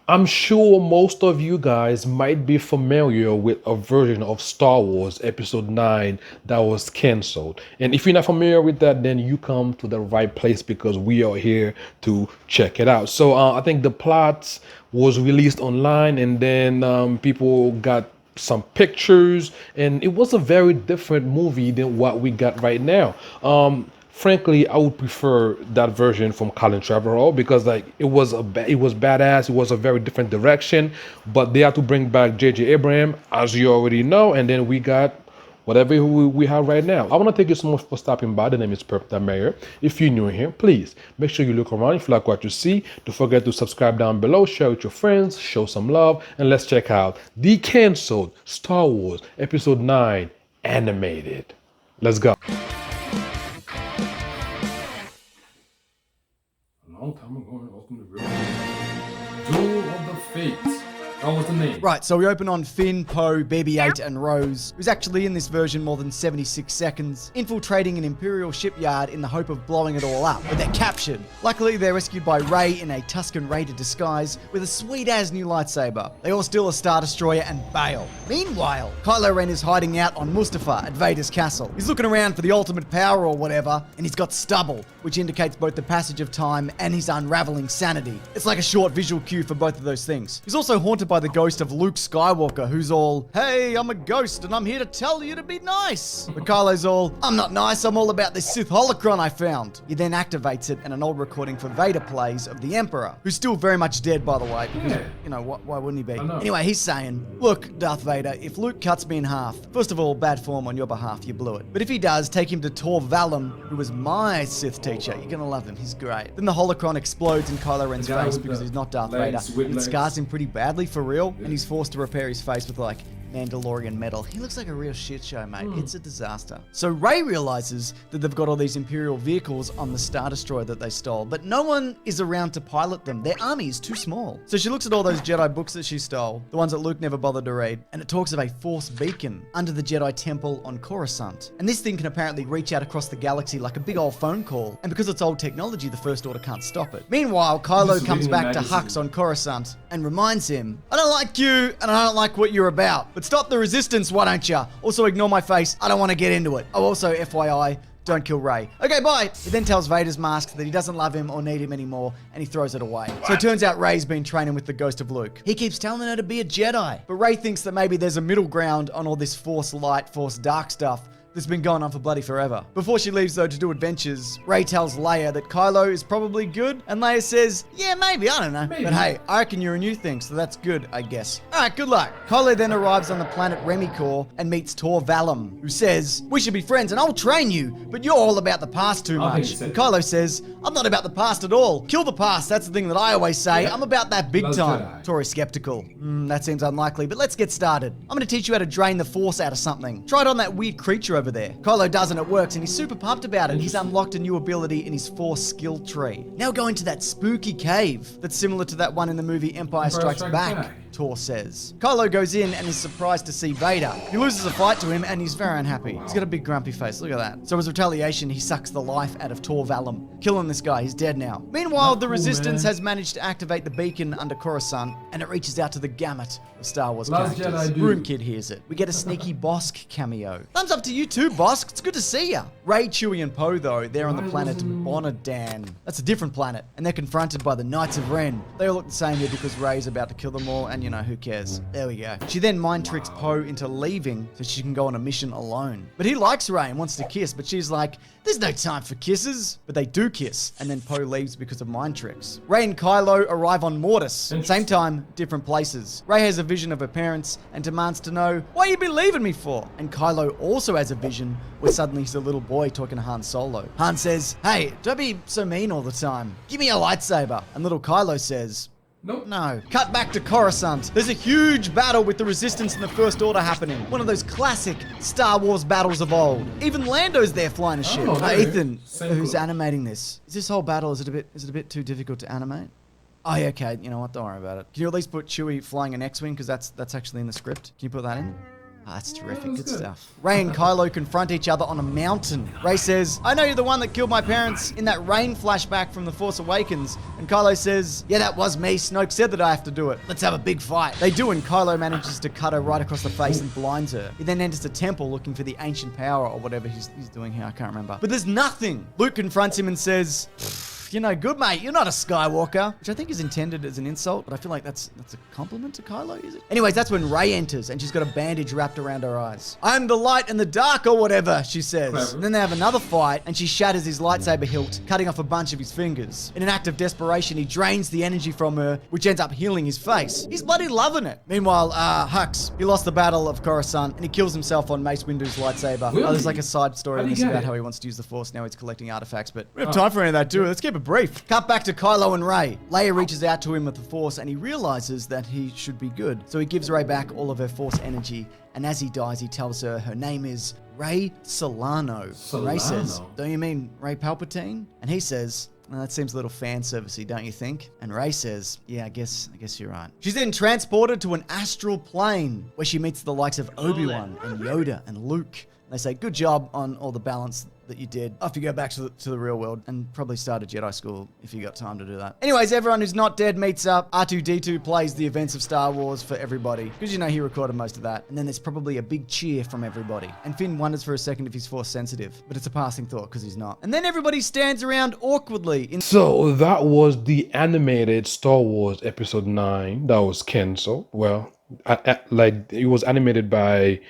I'm sure most of you guys might be familiar with a version of Star Wars Episode 9 that was canceled. And if you're not familiar with that, then you come to the right place because we are here to check it out. So I think the plot was released online, and then people got some pictures, and it was a very different movie than what we got right now. Frankly, I would prefer that version from Colin Trevorrow because like it was badass. It was a very different direction, but they had to bring back J.J. Abrams, as you already know, and then we got whatever we have right now. I want to thank you so much for stopping by. The name is Perfect Mayor. If you're new here, please make sure you look around. If you like what you see, don't forget to subscribe down below, share with your friends, show some love, and let's check out the canceled Star Wars Episode 9 animated. Let's go. A long time ago, I opened the river. Duel of the Fates. That was the name. Right, so we open on Finn, Poe, BB-8, and Rose, who's actually in this version more than 76 seconds, infiltrating an Imperial shipyard in the hope of blowing it all up, but they're captured. Luckily, they're rescued by Rey in a Tusken Raider disguise with a sweet-ass new lightsaber. They all steal a Star Destroyer and bail. Meanwhile, Kylo Ren is hiding out on Mustafar at Vader's castle. He's looking around for the ultimate power or whatever, and he's got stubble, which indicates both the passage of time and his unraveling sanity. It's like a short visual cue for both of those things. He's also haunted by the ghost of Luke Skywalker, who's all, "Hey, I'm a ghost and I'm here to tell you to be nice." But Kylo's all, "I'm not nice, I'm all about this Sith holocron I found." He then activates it and an old recording for Vader plays of the Emperor, who's still very much dead, by the way, because, you know, why wouldn't he be? Anyway, he's saying, "Look, Darth Vader, if Luke cuts me in half, first of all, bad form on your behalf, you blew it. But if he does, take him to Tor Valum, who was my Sith teacher. You're gonna love him, he's great." Then the holocron explodes in Kylo Ren's face because he's not Darth Vader, and it scars him pretty badly for real, and he's forced to repair his face with like Mandalorian metal. He looks like a real shit show, mate. It's a disaster. So Rey realizes that they've got all these Imperial vehicles on the Star Destroyer that they stole, but no one is around to pilot them. Their army is too small. So she looks at all those Jedi books that she stole, the ones that Luke never bothered to read, and it talks of a Force beacon under the Jedi Temple on Coruscant. And this thing can apparently reach out across the galaxy like a big old phone call, and because it's old technology, the First Order can't stop it. Meanwhile, Kylo comes back to Hux on Coruscant and reminds him, "I don't like you, and I don't like what you're about, but stop the resistance, why don't ya? Also ignore my face, I don't want to get into it. Oh, also, FYI, don't kill Rey. Okay, bye." He then tells Vader's mask that he doesn't love him or need him anymore, and he throws it away. So it turns out Rey's been training with the ghost of Luke. He keeps telling her to be a Jedi, but Rey thinks that maybe there's a middle ground on all this Force light, Force dark stuff that's been going on for bloody forever. Before she leaves though to do adventures, Rey tells Leia that Kylo is probably good, and Leia says, "Yeah, maybe, I don't know. But hey, I reckon you're a new thing, so that's good, I guess." Alright, good luck. Kylo then arrives on the planet Remicor and meets Tor Valum, who says, "We should be friends and I'll train you, but you're all about the past too much." And Kylo says, "I'm not about the past at all. Kill the past, that's the thing that I always say. I'm about that big time." Tor is skeptical. That seems unlikely, but let's get started. I'm gonna teach you how to drain the Force out of something. Try it on that weird creature over there. Kylo does and it works, and he's super pumped about it. He's unlocked a new ability in his Force skill tree. Now go into that spooky cave that's similar to that one in the movie Empire Strikes Back, Tor says. Kylo goes in and is surprised to see Vader. He loses a fight to him and he's very unhappy. He's got a big grumpy face, look at that. So as retaliation, he sucks the life out of Tor Valum, killing this guy. He's dead now. Meanwhile, the Resistance has managed to activate the beacon under Coruscant, and it reaches out to the gamut of Star Wars characters. Broom Kid hears it. We get a sneaky Bosk cameo. Thumbs up to you too, Bosk. It's good to see ya. Rey, Chewie, and Poe, though, they're on the planet Bonadan. That's a different planet, and they're confronted by the Knights of Ren. They all look the same here because Rey's about to kill them all, and you know, who cares? There we go. She then mind tricks Poe into leaving so she can go on a mission alone. But he likes Rey and wants to kiss, but she's like, "There's no time for kisses." But they do kiss, and then Poe leaves because of mind tricks. Rey and Kylo arrive on Mortis. Same time, different places. Rey has a vision of her parents and demands to know, "Why you been leaving me for?" And Kylo also has a vision where suddenly he's a little boy talking to Han Solo. Han says, "Hey, don't be so mean all the time. Give me a lightsaber." And little Kylo says, "Nope. No." Cut back to Coruscant. There's a huge battle with the Resistance and the First Order happening. One of those classic Star Wars battles of old. Even Lando's there flying a ship. Ethan, who's animating this? Is this whole battle, is it a bit too difficult to animate? Oh, yeah, okay. You know what? Don't worry about it. Can you at least put Chewie flying an X-Wing? Because that's actually in the script. Can you put that in? That's terrific. Good stuff. Rey and Kylo confront each other on a mountain. Rey says, I know you're the one that killed my parents in that rain flashback from The Force Awakens. And Kylo says, yeah, that was me. Snoke said that I have to do it. Let's have a big fight. They do, and Kylo manages to cut her right across the face and blinds her. He then enters the temple looking for the ancient power or whatever he's doing here. I can't remember. But there's nothing. Luke confronts him and says, you're no good, mate. You're not a Skywalker. Which I think is intended as an insult, but I feel like that's a compliment to Kylo, is it? Anyways, that's when Rey enters, and she's got a bandage wrapped around her eyes. I'm the light and the dark, or whatever, she says. Clever. And then they have another fight, and she shatters his lightsaber hilt, cutting off a bunch of his fingers. In an act of desperation, he drains the energy from her, which ends up healing his face. He's bloody loving it. Meanwhile, Hux, he lost the Battle of Coruscant, and he kills himself on Mace Windu's lightsaber. Really? Oh, there's like a side story in this about how he wants to use the Force. Now he's collecting artifacts, but we have time for any of that, too. Let's keep it brief. Cut back to Kylo and Rey. Leia reaches out to him with the Force, and he realizes that he should be good. So he gives Rey back all of her Force energy, and as he dies, he tells her her name is Rey Solano. Rey says, don't you mean Rey Palpatine? And he says, well, that seems a little fan servicey, don't you think? And Rey says, yeah, I guess you're right. She's then transported to an astral plane where she meets the likes of Obi-Wan and Yoda and Luke. They say, good job on all the balance that you did. Off you go back to the real world and probably start a Jedi school if you got time to do that. Anyways, everyone who's not dead meets up. R2-D2 plays the events of Star Wars for everybody because you know he recorded most of that. And then there's probably a big cheer from everybody. And Finn wonders for a second if he's Force sensitive, but it's a passing thought because he's not. And then everybody stands around awkwardly. So that was the animated Star Wars Episode 9 that was canceled. Well, like it was animated by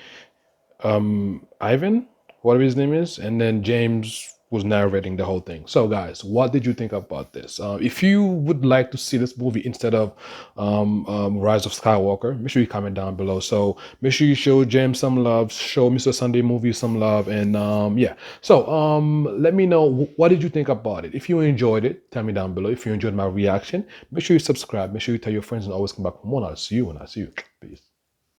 Ivan, whatever his name is, and then James was narrating the whole thing. So guys, what did you think about this? If you would like to see this movie instead of Rise of Skywalker, make sure you comment down below. So make sure you show James some love, show Mr. Sunday Movie some love, and yeah. So let me know, what did you think about it? If you enjoyed it, tell me down below. If you enjoyed my reaction, make sure you subscribe, make sure you tell your friends, and always come back for more. I'll see you when I see you. Peace.